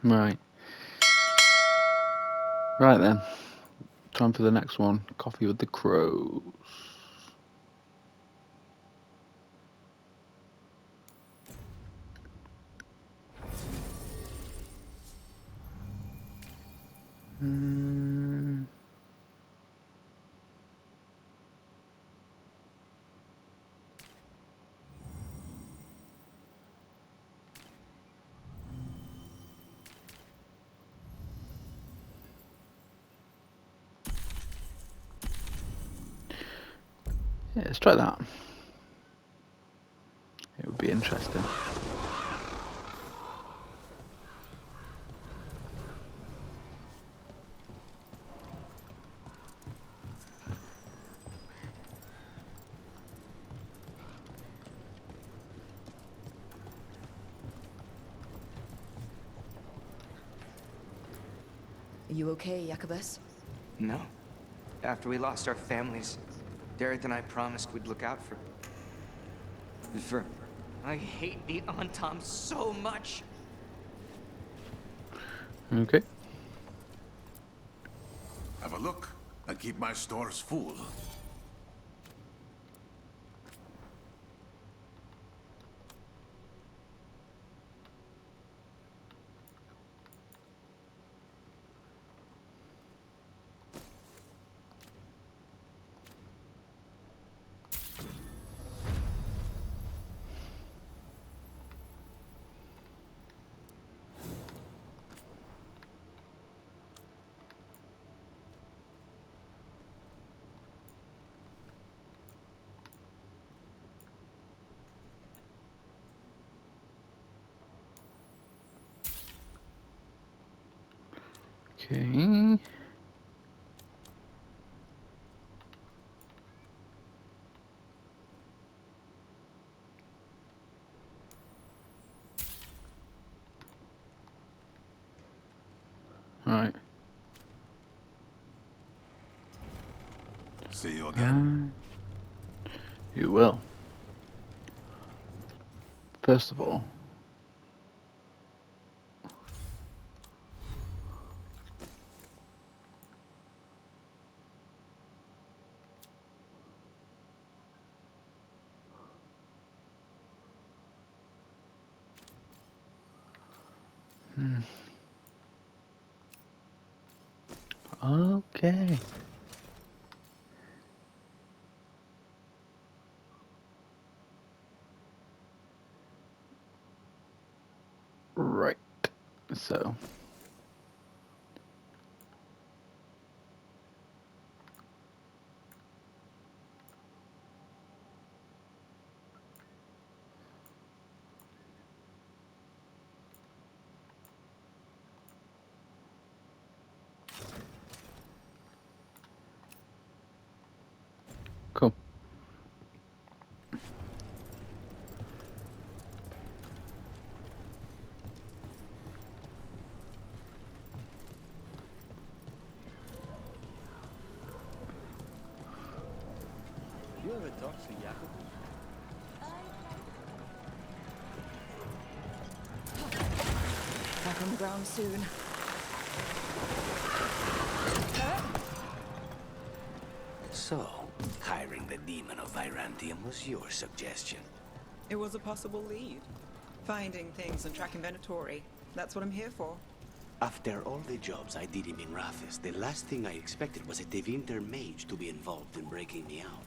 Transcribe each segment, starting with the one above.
Right. Right then. Time for the next one. Coffee with the Crows. Hmm. Yeah, let's try that. It would be interesting. Are you okay, Jacobus? No. After we lost our families, Derek and I promised we'd look out for... I hate the Antom so much! Okay. Have a look. I keep my stores full. Okay. Right. See you again. You will. First of all. Okay. Right. So. Cool. You ever talk to Jacob? Back on the ground soon. So, hiring the demon of Virantium was your suggestion. It was a possible lead. Finding things and tracking Venatori. That's what I'm here for. After all the jobs I did in Minrathis, the last thing I expected was a Tevinter mage to be involved in breaking me out.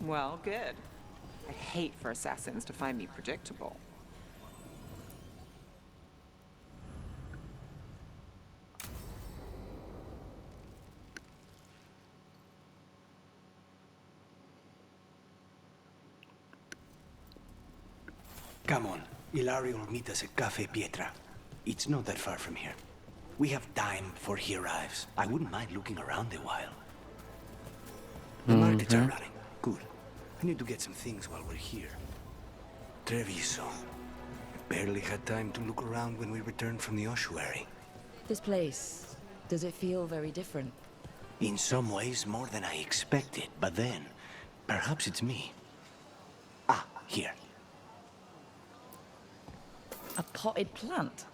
Well, good. I hate for assassins to find me predictable. Come on, Ilario will meet us at Cafe Pietra. It's not that far from here. We have time before he arrives. I wouldn't mind looking around a while. The markets are running. Good. I need to get some things while we're here. Treviso. I barely had time to look around when we returned from the ossuary. This place, does it feel very different? In some ways, more than I expected, but then, perhaps it's me. Ah, here. A potted plant?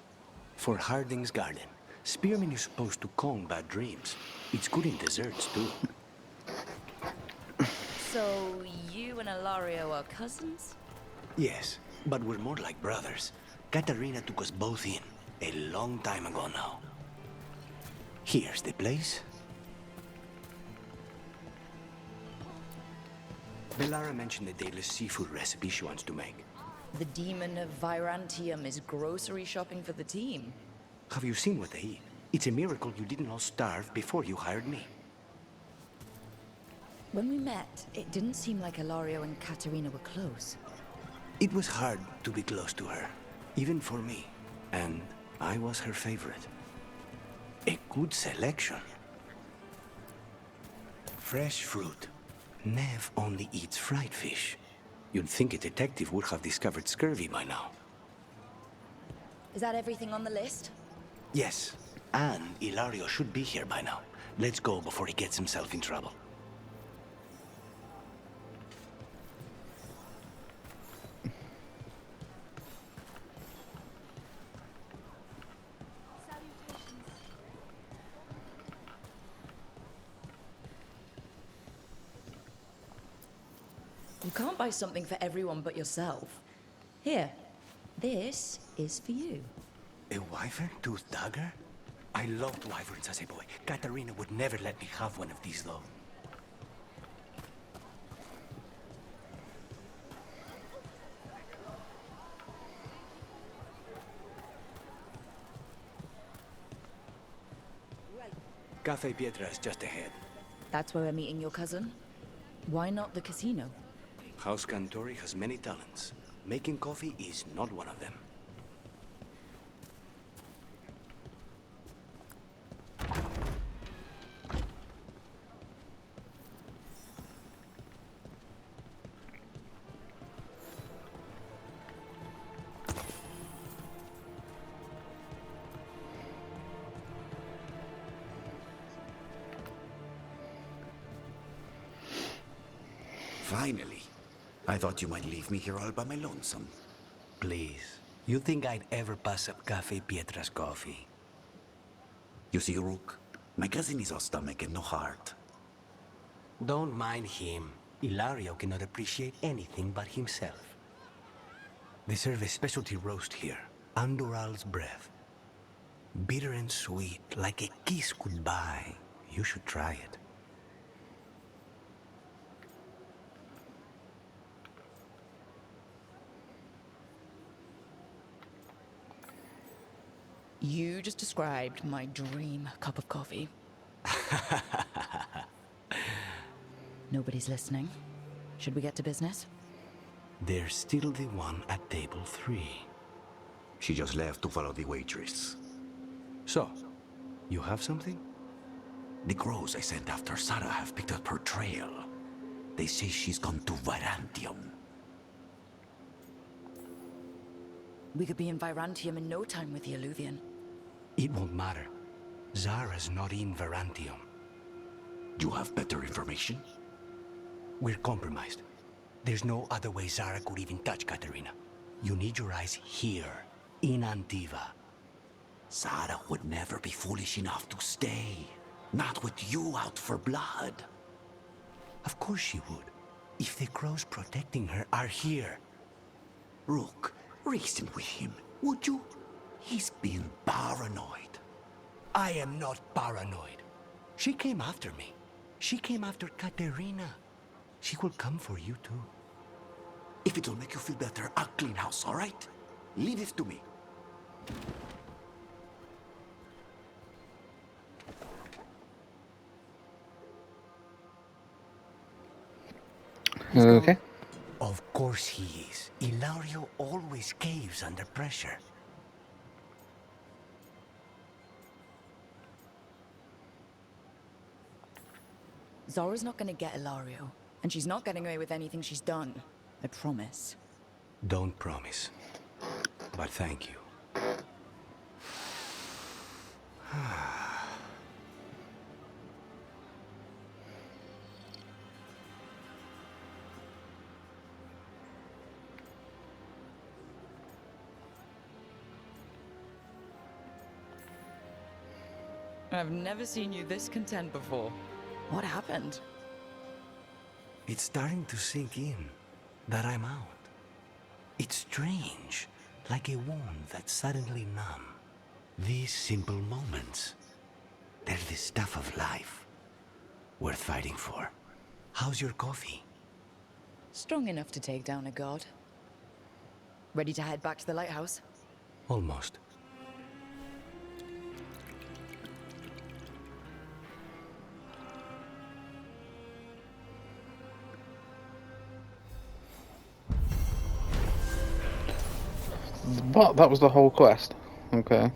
For Harding's Garden. Spearmint is supposed to calm bad dreams. It's good in desserts, too. So, you and Ilario are cousins? Yes, but we're more like brothers. Katarina took us both in, a long time ago now. Here's the place. Bellara mentioned the daily seafood recipe she wants to make. The demon of Virantium is grocery shopping for the team. Have you seen what they eat? It's a miracle you didn't all starve before you hired me. When we met, it didn't seem like Ilario and Katerina were close. It was hard to be close to her, even for me. And I was her favorite. A good selection. Fresh fruit. Nev only eats fried fish. You'd think a detective would have discovered scurvy by now. Is that everything on the list? Yes, and Ilario should be here by now. Let's go before he gets himself in trouble. You can't buy something for everyone but yourself. Here, this is for you. A wyvern tooth dagger? I loved wyverns as a boy. Katarina would never let me have one of these, though. Cafe Pietra is just ahead. That's where we're meeting your cousin? Why not the casino? House Cantori has many talents. Making coffee is not one of them. Finally. I thought you might leave me here all by my lonesome. Please. You think I'd ever pass up Cafe Pietra's coffee? You see, Rook, my cousin is all stomach and no heart. Don't mind him. Ilario cannot appreciate anything but himself. They serve a specialty roast here, Andoral's breath. Bitter and sweet, like a kiss goodbye. You should try it. You just described my dream cup of coffee. Nobody's listening. Should we get to business? There's still the one at table 3. She just left to follow the waitress. So, you have something? The crows I sent after Sarah have picked up her trail. They say she's gone to Virantium. We could be in Virantium in no time with the Alluvian. It won't matter. Zara's not in Virantium. You have better information? We're compromised. There's no other way Zara could even touch Katerina. You need your eyes here, in Antiva. Sarah would never be foolish enough to stay. Not with you out for blood. Of course she would. If the crows protecting her are here. Rook, reason with him, would you? He's being paranoid. I am not paranoid. She came after me. She came after Katerina. She will come for you too. If it'll make you feel better, I'll clean house, all right? Leave this to me. Okay. Of course he is. Ilario always caves under pressure. Zara's not gonna get Ilario, and she's not getting away with anything she's done. I promise. Don't promise. But thank you. I've never seen you this content before. What happened? It's starting to sink in that I'm out. It's strange, like a wound that's suddenly numb. These simple moments, they're the stuff of life, worth fighting for. How's your coffee? Strong enough to take down a god. Ready to head back to the lighthouse? Almost. What? That was the whole quest? Okay.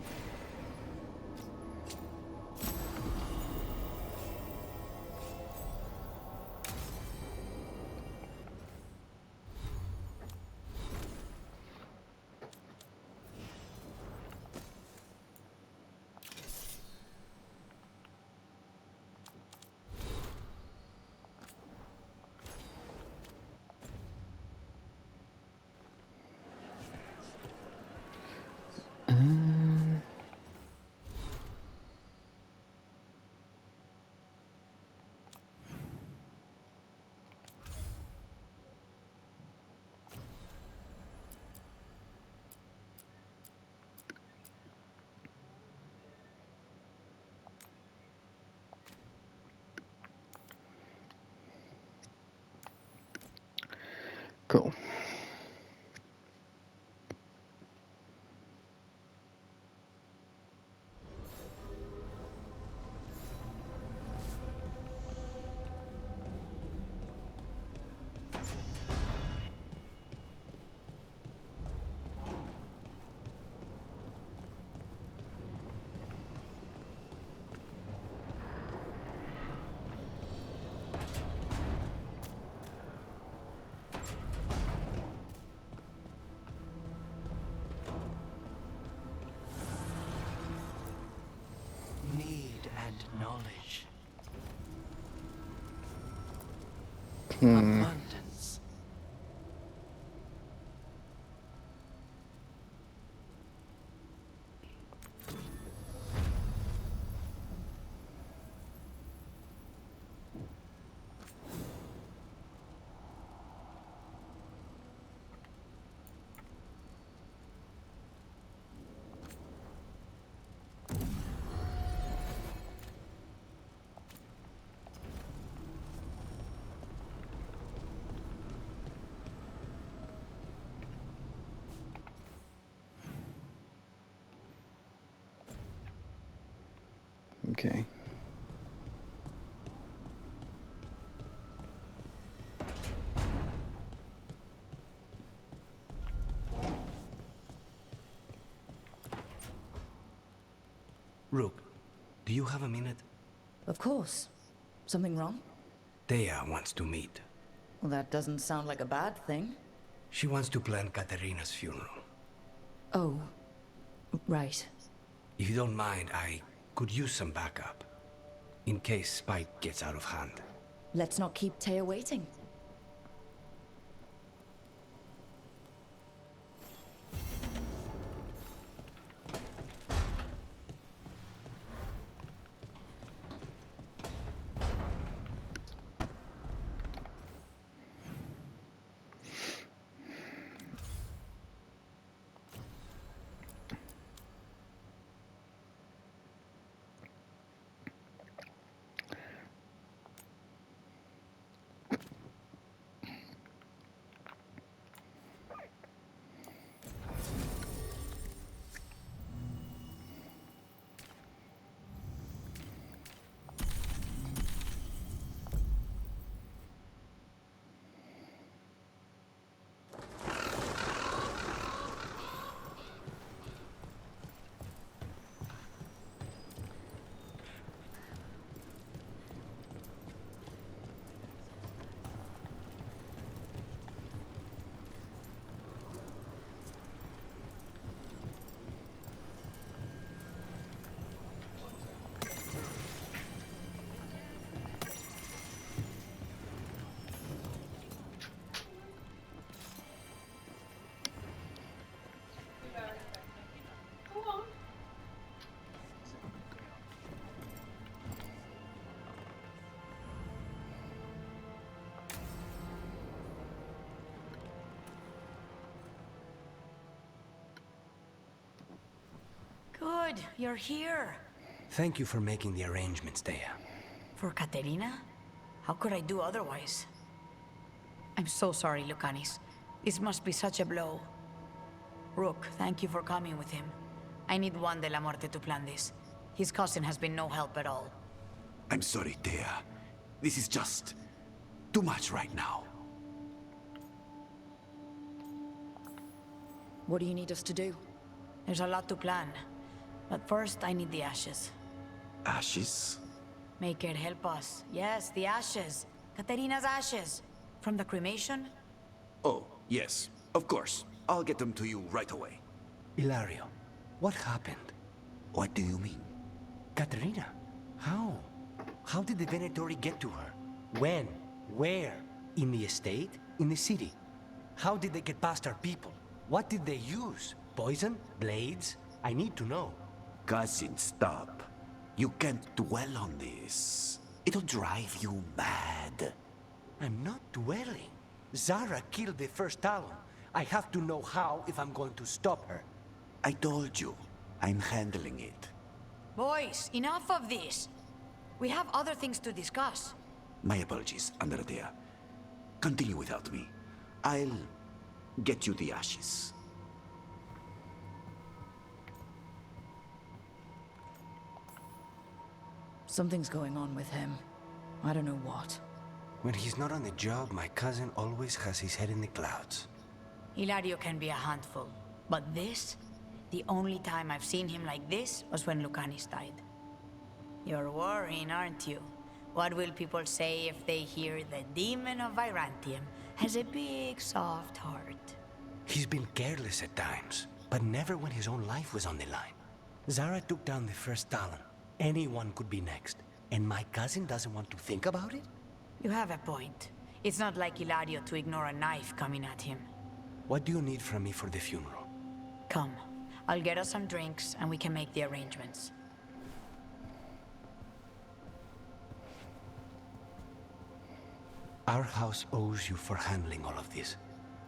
Cool. Need and knowledge. Hmm. Abundance. Okay. Rook, do you have a minute? Of course. Something wrong? Thea wants to meet. Well, that doesn't sound like a bad thing. She wants to plan Katerina's funeral. Oh, right. If you don't mind, I could use some backup. In case Spike gets out of hand. Let's not keep Taya waiting. good. You're here. Thank you for making the arrangements, Dea. For Katerina? How could I do otherwise? I'm so sorry, Lucanis. This must be such a blow. Rook, thank you for coming with him. I need Juan de la Muerte to plan this. His cousin has been no help at all. I'm sorry, Dea. This is just too much right now. What do you need us to do? There's a lot to plan. But first, I need the ashes. Ashes? Maker, help us. Yes, the ashes. Katerina's ashes. From the cremation? Oh, yes, of course. I'll get them to you right away. Ilario, what happened? What do you mean? Katerina, how? How did the Venatori get to her? When? Where? In the estate? In the city? How did they get past our people? What did they use? Poison? Blades? I need to know. Cousin, stop. You can't dwell on this. It'll drive you mad. I'm not dwelling. Zara killed the first Talon. I have to know how if I'm going to stop her. I told you, I'm handling it. Boys, enough of this. We have other things to discuss. My apologies, Andradea. Continue without me. I'll get you the ashes. Something's going on with him. I don't know what. When he's not on the job, my cousin always has his head in the clouds. Hilario can be a handful. But this? The only time I've seen him like this was when Lucanis died. You're worrying, aren't you? What will people say if they hear the demon of Virantium has a big, soft heart? He's been careless at times, but never when his own life was on the line. Zara took down the first Talon. Anyone could be next. And my cousin doesn't want to think about it? You have a point. It's not like Hilario to ignore a knife coming at him. What do you need from me for the funeral? Come. I'll get us some drinks and we can make the arrangements. Our house owes you for handling all of this.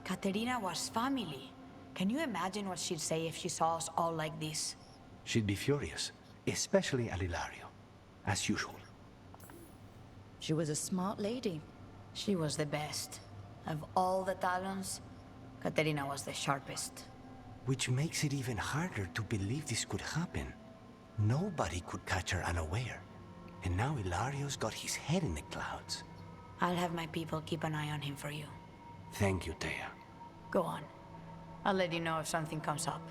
Katerina was family. Can you imagine what she'd say if she saw us all like this? She'd be furious, especially at Ilario, as usual. She was a smart lady. She was the best. Of all the Talons, Katerina was the sharpest. Which makes it even harder to believe this could happen. Nobody could catch her unaware. And now Ilario's got his head in the clouds. I'll have my people keep an eye on him for you. Thank you, Thea. Go on. I'll let you know if something comes up.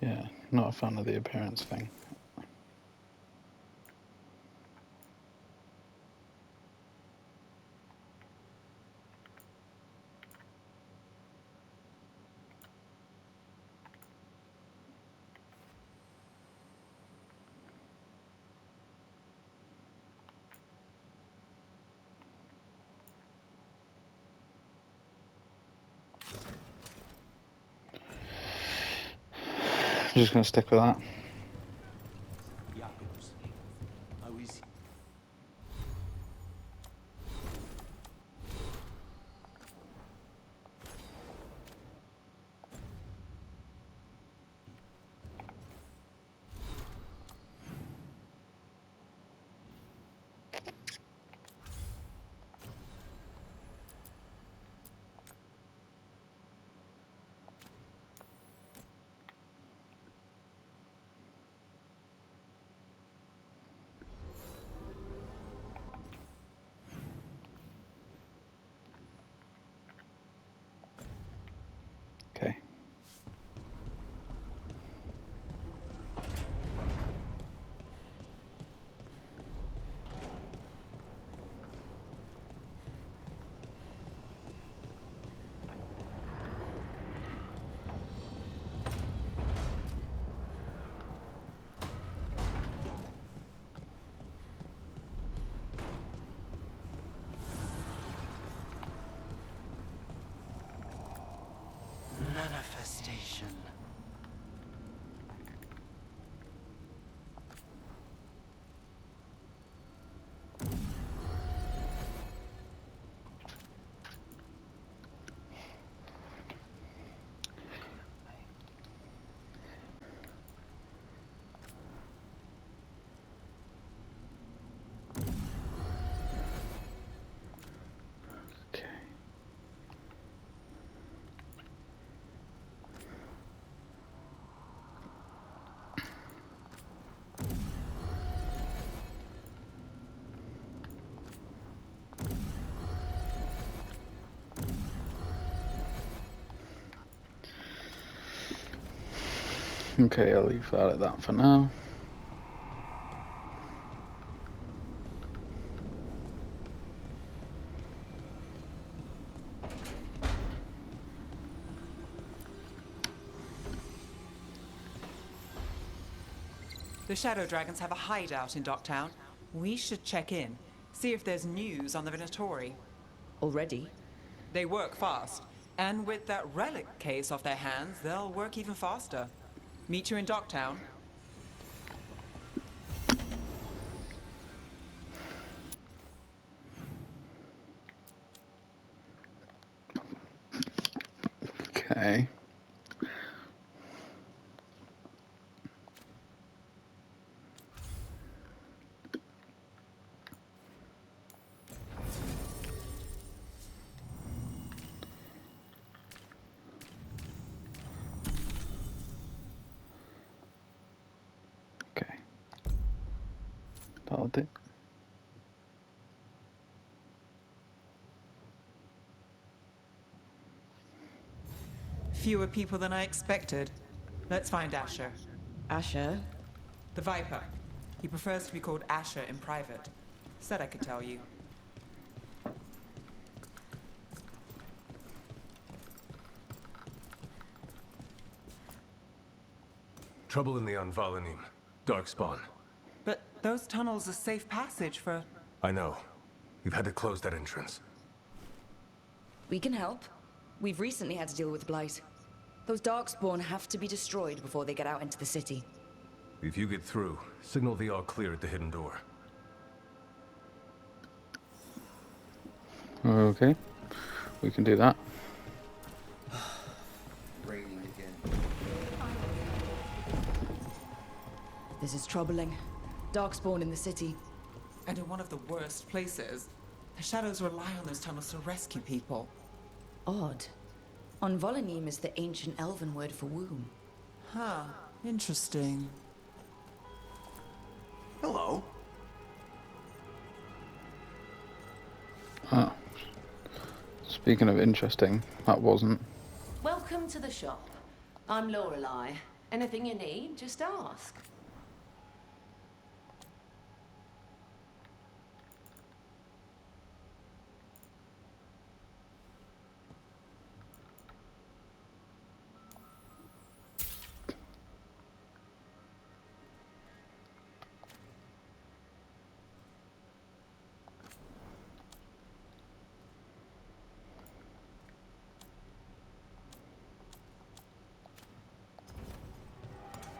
Yeah, not a fan of the appearance thing. I'm just going to stick with that. Okay, I'll leave that at that for now. The Shadow Dragons have a hideout in Docktown. We should check in, see if there's news on the Venatori. Already? They work fast, and with that relic case off their hands, they'll work even faster. Meet you in Docktown. Okay. Okay. That'll do. Fewer people than I expected. Let's find Asher. Asher? The Viper. He prefers to be called Asher in private. Said I could tell you. Trouble in the Anvalanim. Darkspawn. But those tunnels are safe passage for... I know. We've had to close that entrance. We can help. We've recently had to deal with Blight. Those Darkspawn have to be destroyed before they get out into the city. If you get through, signal the all clear at the hidden door. Okay. We can do that. Raining again. This is troubling. Darkspawn in the city. And in one of the worst places. The Shadows rely on those tunnels to rescue people. Odd. Onvolanim is the ancient elven word for womb. Huh. Interesting. Hello. Ah. Speaking of interesting, that wasn't. Welcome to the shop. I'm Lorelei. Anything you need, just ask.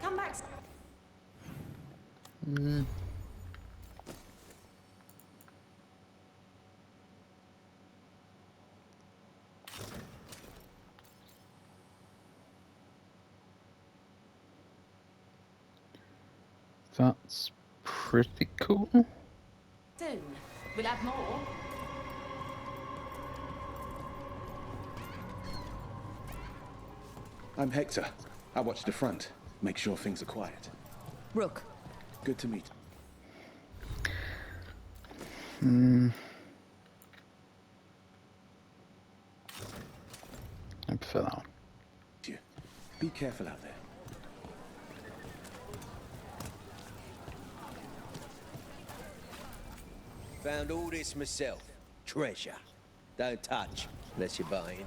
Come back. That's pretty cool. Soon. We'll have more. I'm Hector. I watch the front. Make sure things are quiet. Rook. Good to meet. I prefer that one. You. Be careful out there. Found all this myself. Treasure. Don't touch, unless you're buying.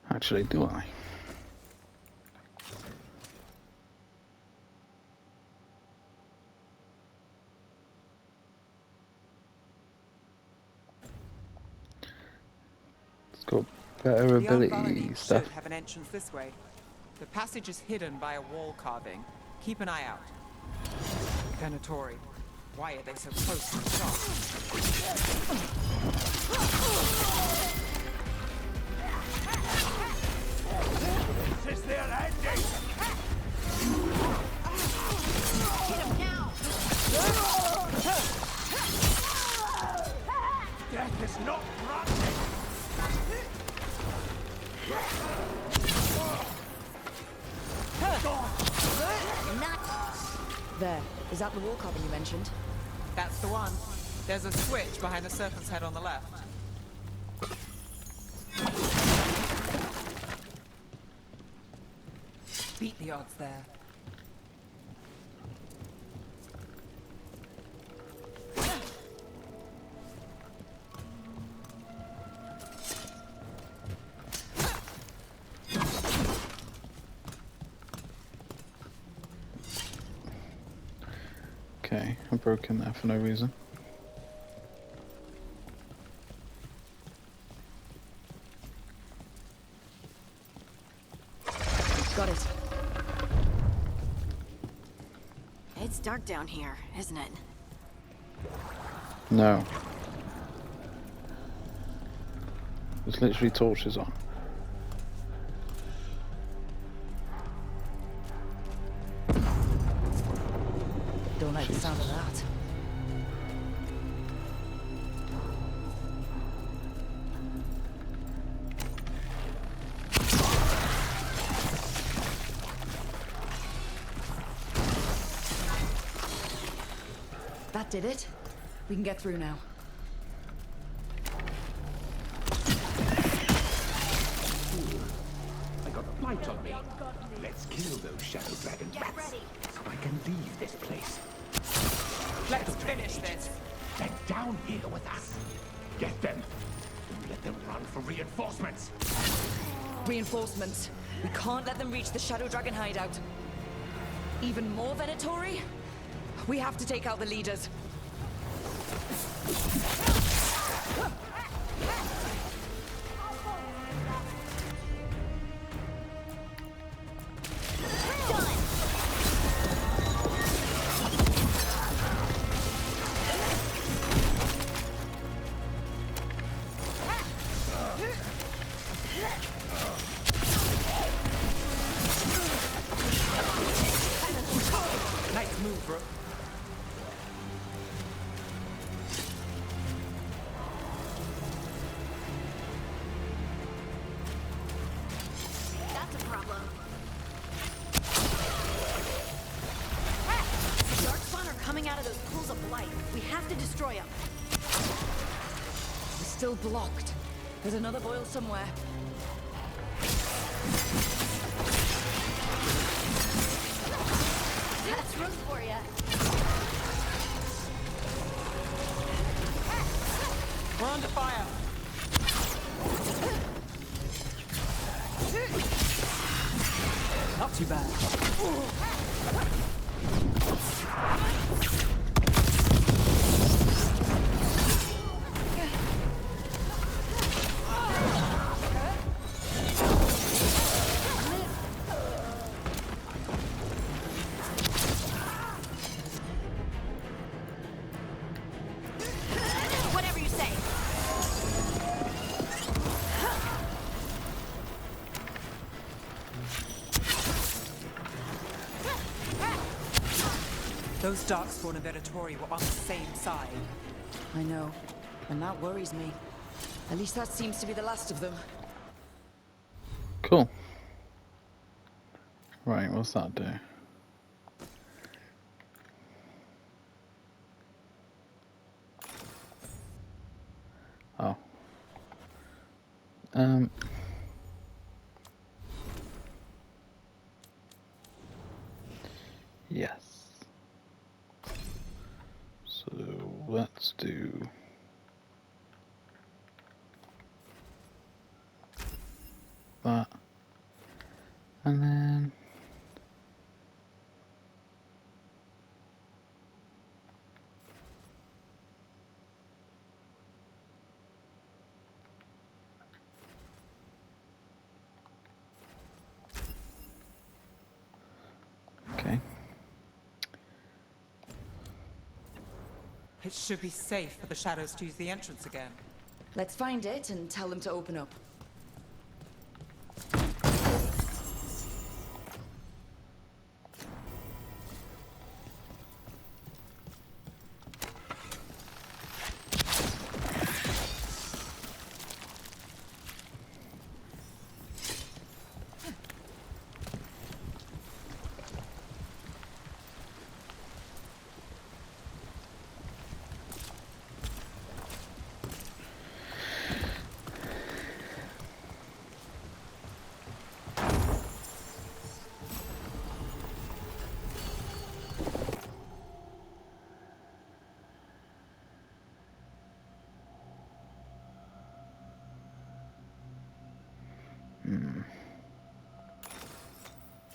Actually, do I? It's got better The ability Anvalanim stuff. should have an entrance this way. The passage is hidden by a wall carving. Keep an eye out. Venatori. Why are they so close to the shop? This is their ending! Death is not granted! There. Is that the wall carving you mentioned? That's the one. There's a switch behind the serpent's head on the left. Veilguard's there. Okay, I broke in there for no reason. Got it. It's dark down here, isn't it? No. There's literally torches on. Don't like the sound of that. That did it. We can get through now. I got a blight on me. Let's kill those shadow dragon bats so I can leave this place. Let's finish this. They're down here with us. Get them. Don't let them run for reinforcements. Reinforcements. We can't let them reach the Shadow Dragon hideout. Even more Venatori? We have to take out the leaders. Nice move, bro. That's a problem. Darkspawn are coming out of those pools of blight. We have to destroy them. We're still blocked. There's another boil somewhere. That's room for ya. We're under fire. Not too bad. Whatever you say. Those Darkspawn and Venatori were on the same side. I know. And that worries me. At least that seems to be the last of them. Cool. Right, what's that do? Oh. Yes. So let's do that. And then okay. It should be safe for the shadows to use the entrance again. Let's find it and tell them to open up.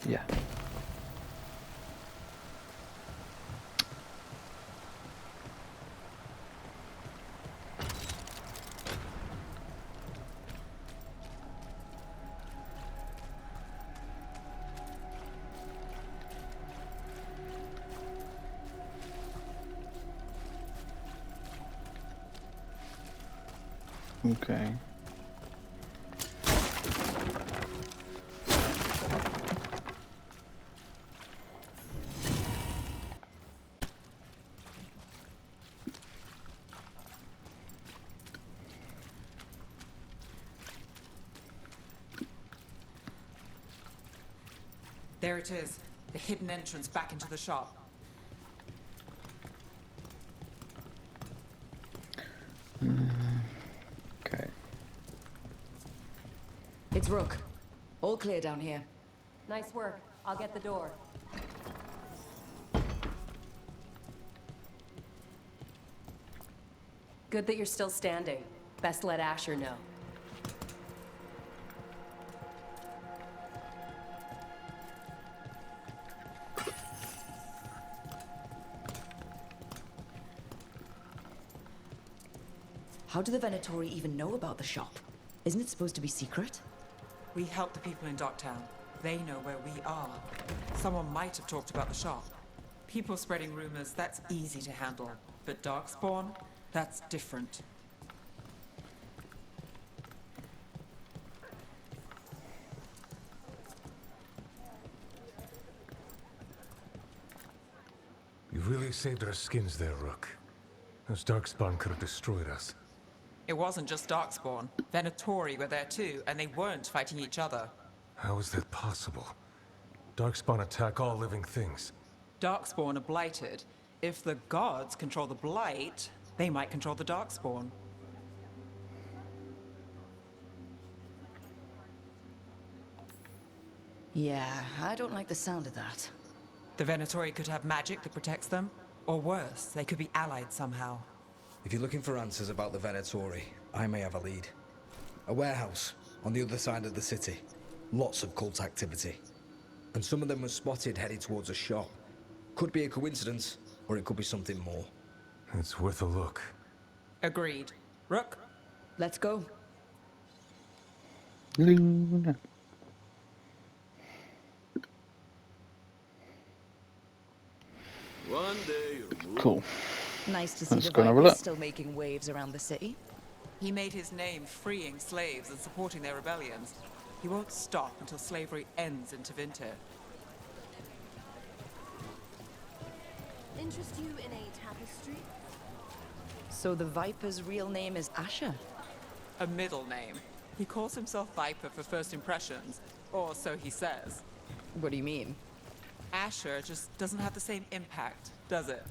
Yeah. Okay. There it is. The hidden entrance back into the shop. Okay. It's Rook. All clear down here. Nice work. I'll get the door. Good that you're still standing. Best let Asher know. How do the Venatori even know about the shop? Isn't it supposed to be secret? We help the people in Docktown. They know where we are. Someone might have talked about the shop. People spreading rumors, that's easy to handle. But Darkspawn, that's different. You really saved our skins there, Rook. Those Darkspawn could have destroyed us. It wasn't just Darkspawn. Venatori were there too, and they weren't fighting each other. How is that possible? Darkspawn attack all living things. Darkspawn are blighted. If the gods control the blight, they might control the Darkspawn. Yeah, I don't like the sound of that. The Venatori could have magic that protects them, or worse, they could be allied somehow. If you're looking for answers about the Venatori, I may have a lead. A warehouse on the other side of the city. Lots of cult activity. And some of them were spotted headed towards a shop. Could be a coincidence, or it could be something more. It's worth a look. Agreed. Rook? Let's go. Luna. One day Cool. Nice to see Let's the go and have a Vipers look. still making waves around the city. He made his name freeing slaves and supporting their rebellions. He won't stop until slavery ends in Tevinter. Interest you in a tapestry? So the Viper's real name is Asher? A middle name. He calls himself Viper for first impressions, or so he says. What do you mean? Asher just doesn't have the same impact, does it?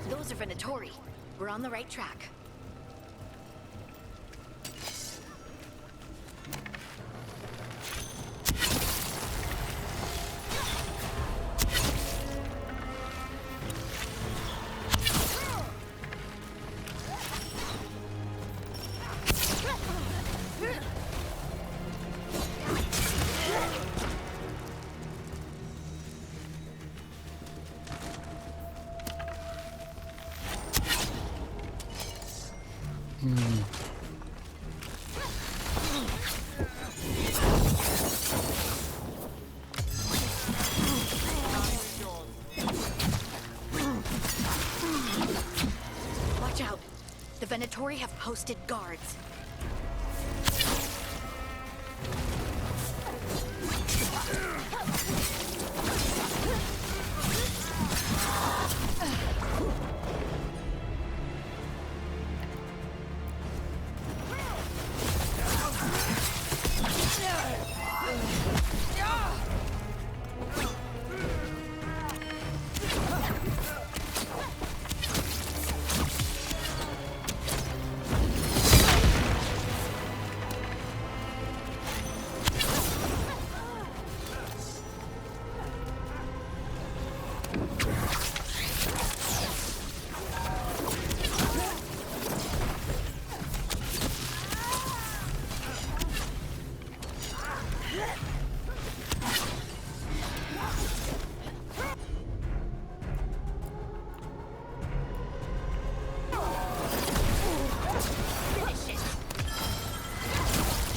Those are Venatori. We're on the right track. Watch out. The Venatori have posted guards.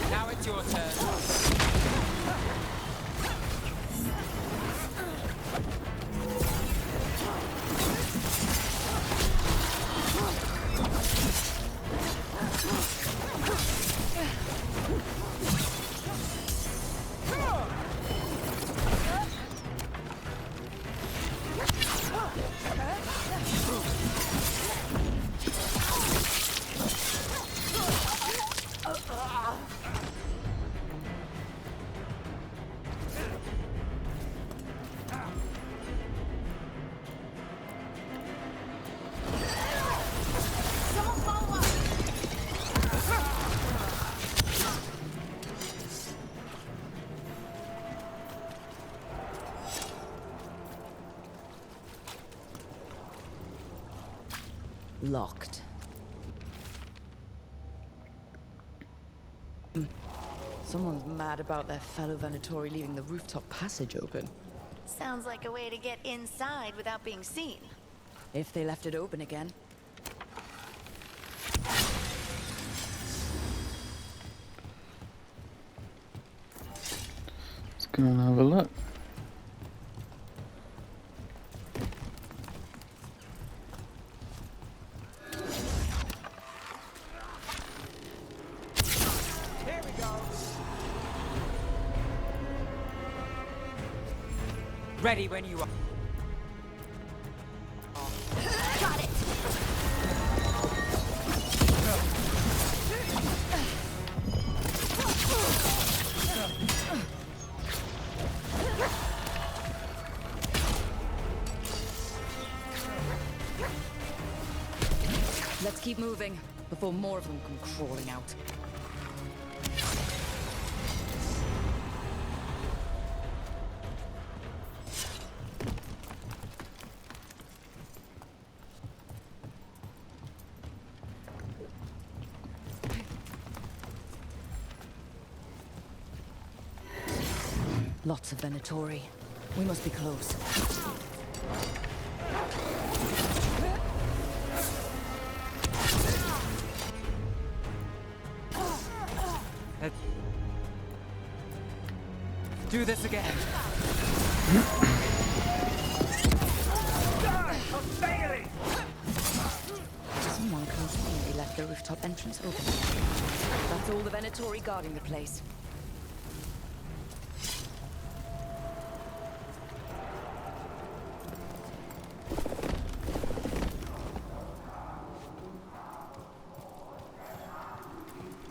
Now it's your turn. Locked. Someone's mad about their fellow Venatori leaving the rooftop passage open. Sounds like a way to get inside without being seen. If they left it open again. Let's go and have a look. Here we go. Ready when you are. Got it! Let's keep moving before more of them come crawling out. Lots of Venatori. We must be close. Do this again. Someone conveniently left the rooftop entrance open. That's all the Venatori guarding the place.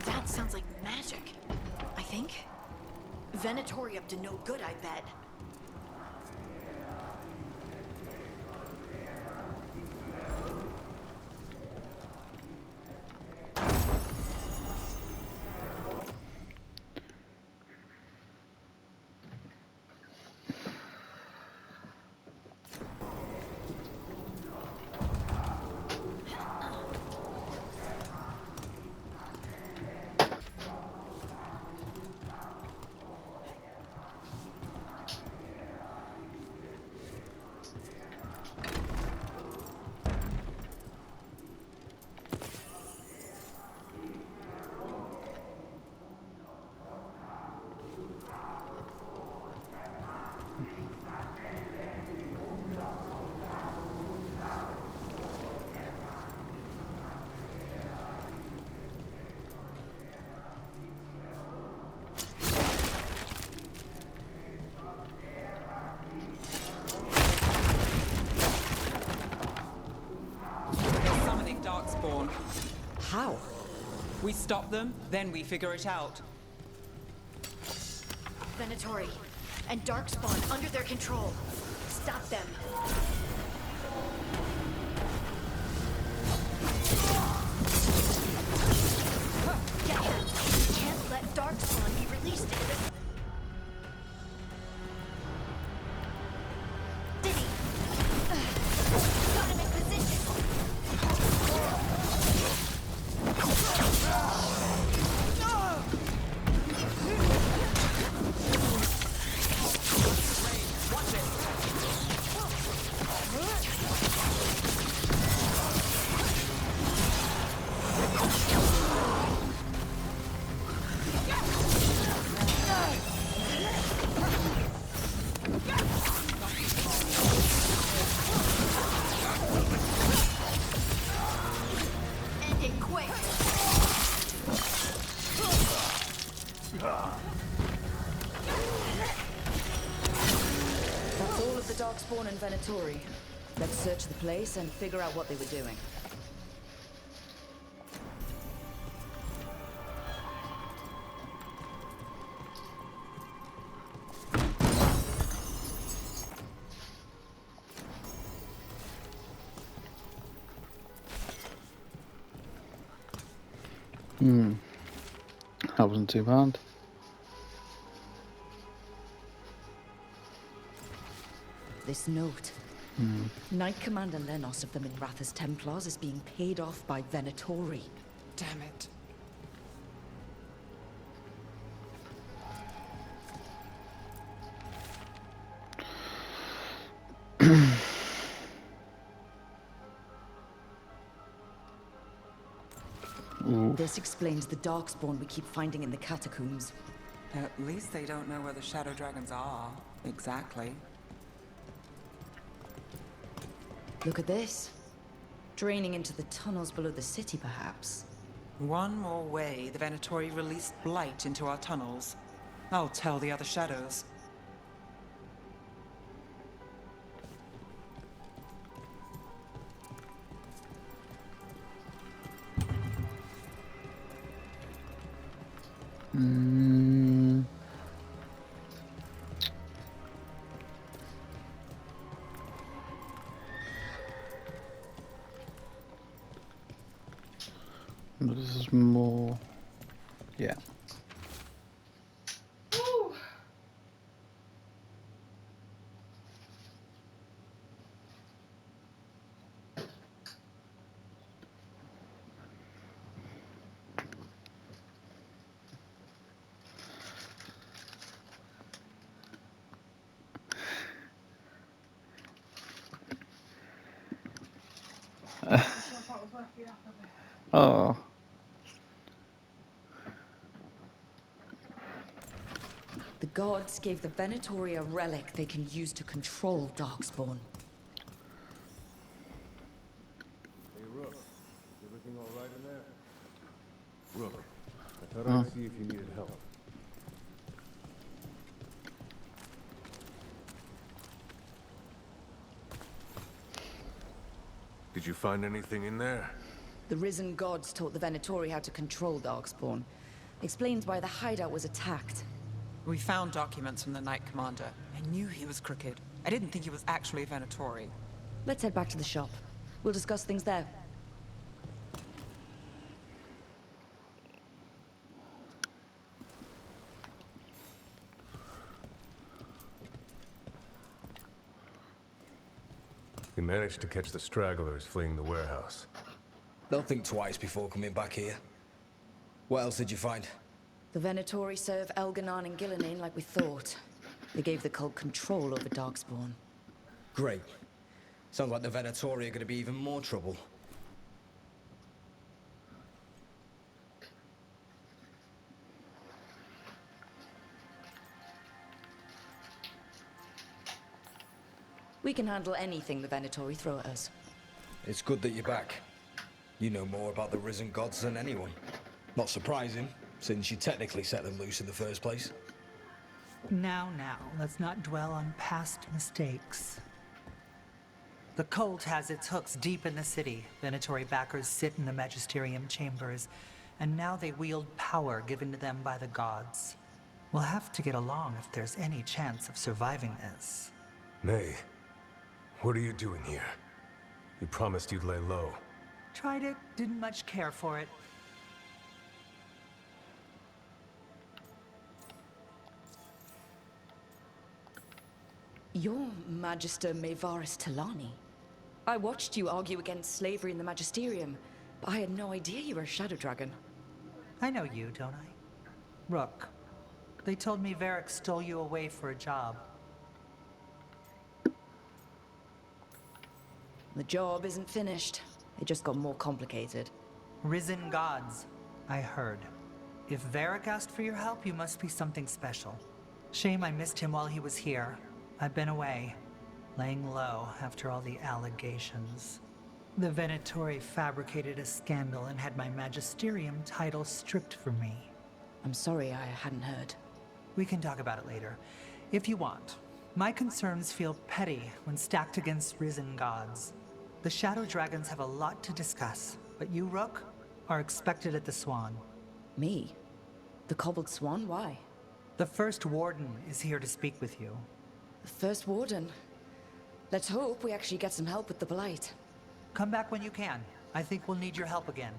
That sounds like magic. I think. Venatori up to no good, I bet. Darkspawn. How? We stop them, then we figure it out. Venatori and Darkspawn under their control. Stop them. Get him. Can't let Darkspawn be released into this. Diddy. Got him in position. That's all of the Darkspawn and Venatori. Let's search the place and figure out what they were doing. That wasn't too bad. This note. Knight Commander Lenos of the Minrathous Templars is being paid off by Venatori. Damn it. This explains the Darkspawn we keep finding in the catacombs. At least they don't know where the Shadow Dragons are. Exactly. Look at this. Draining into the tunnels below the city, perhaps. One more way the Venatori released blight into our tunnels. I'll tell the other shadows. But this is more... Yeah. Oh. The gods gave the Venatori a relic they can use to control Darkspawn. Hey, Rook. Is everything all right in there? Rook, I thought I'd see if you needed help. Did you find anything in there? The risen gods taught the Venatori how to control Darkspawn. Explains why the hideout was attacked. We found documents from the Knight Commander. I knew he was crooked. I didn't think he was actually a Venatori. Let's head back to the shop. We'll discuss things there. We managed to catch the stragglers fleeing the warehouse. They'll think twice before coming back here. What else did you find? The Venatori serve Elganon and Gillenane like we thought. They gave the cult control over Darkspawn. Great. Sounds like the Venatori are going to be even more trouble. We can handle anything the Venatori throw at us. It's good that you're back. You know more about the risen gods than anyone. Not surprising, since you technically set them loose in the first place. Now, let's not dwell on past mistakes. The cult has its hooks deep in the city. Venatori backers sit in the Magisterium chambers, and now they wield power given to them by the gods. We'll have to get along if there's any chance of surviving this. Nay, what are you doing here? You promised you'd lay low. Tried it, didn't much care for it. You're Magister Maevaris Talani. I watched you argue against slavery in the Magisterium, but I had no idea you were a Shadow Dragon. I know you, don't I? Rook. They told me Varric stole you away for a job. The job isn't finished. It just got more complicated. Risen gods, I heard. If Varric asked for your help, you must be something special. Shame I missed him while he was here. I've been away, laying low after all the allegations. The Venatori fabricated a scandal and had my Magisterium title stripped from me. I'm sorry I hadn't heard. We can talk about it later, if you want. My concerns feel petty when stacked against risen gods. The Shadow Dragons have a lot to discuss, but you, Rook, are expected at the Swan. Me? The Cobbled Swan? Why? The First Warden is here to speak with you. The First Warden? Let's hope we actually get some help with the Blight. Come back when you can. I think we'll need your help again.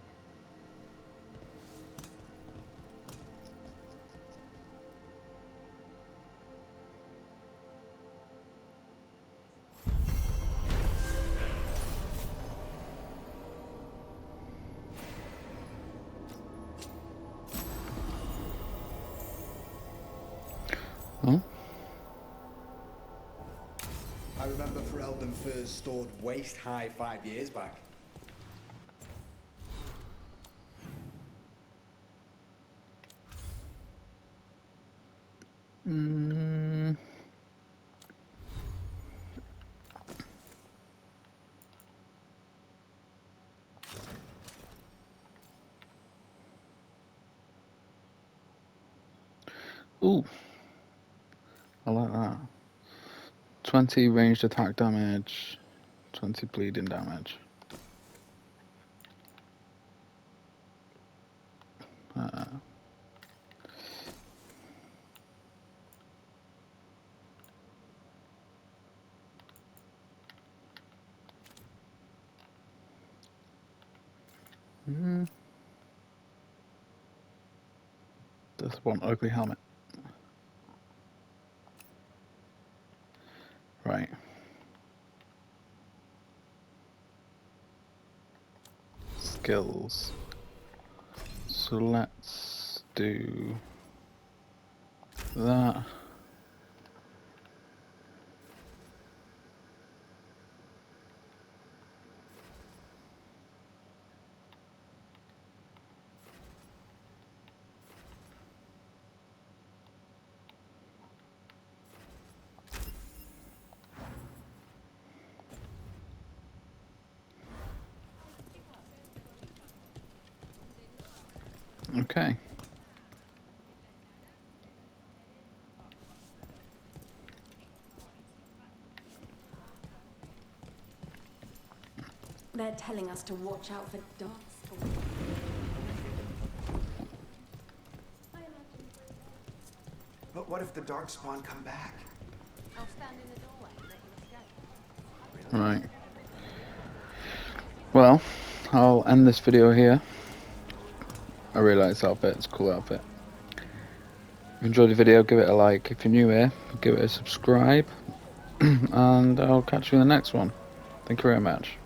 Huh? I remember Ferelden first stored waist high 5 years back. Ooh. I like that. 20 ranged attack damage, 20 bleeding damage. This one ugly helmet. Right. Skills. So let's do that. Okay. They're telling us to watch out for darkspawn. But what if the Darkspawn come back? I'll stand in the doorway and let you escape. Right. Well, I'll end this video here. I really like this outfit, it's a cool outfit. If you enjoyed the video, give it a like. If you're new here, give it a subscribe. And I'll catch you in the next one. Thank you very much.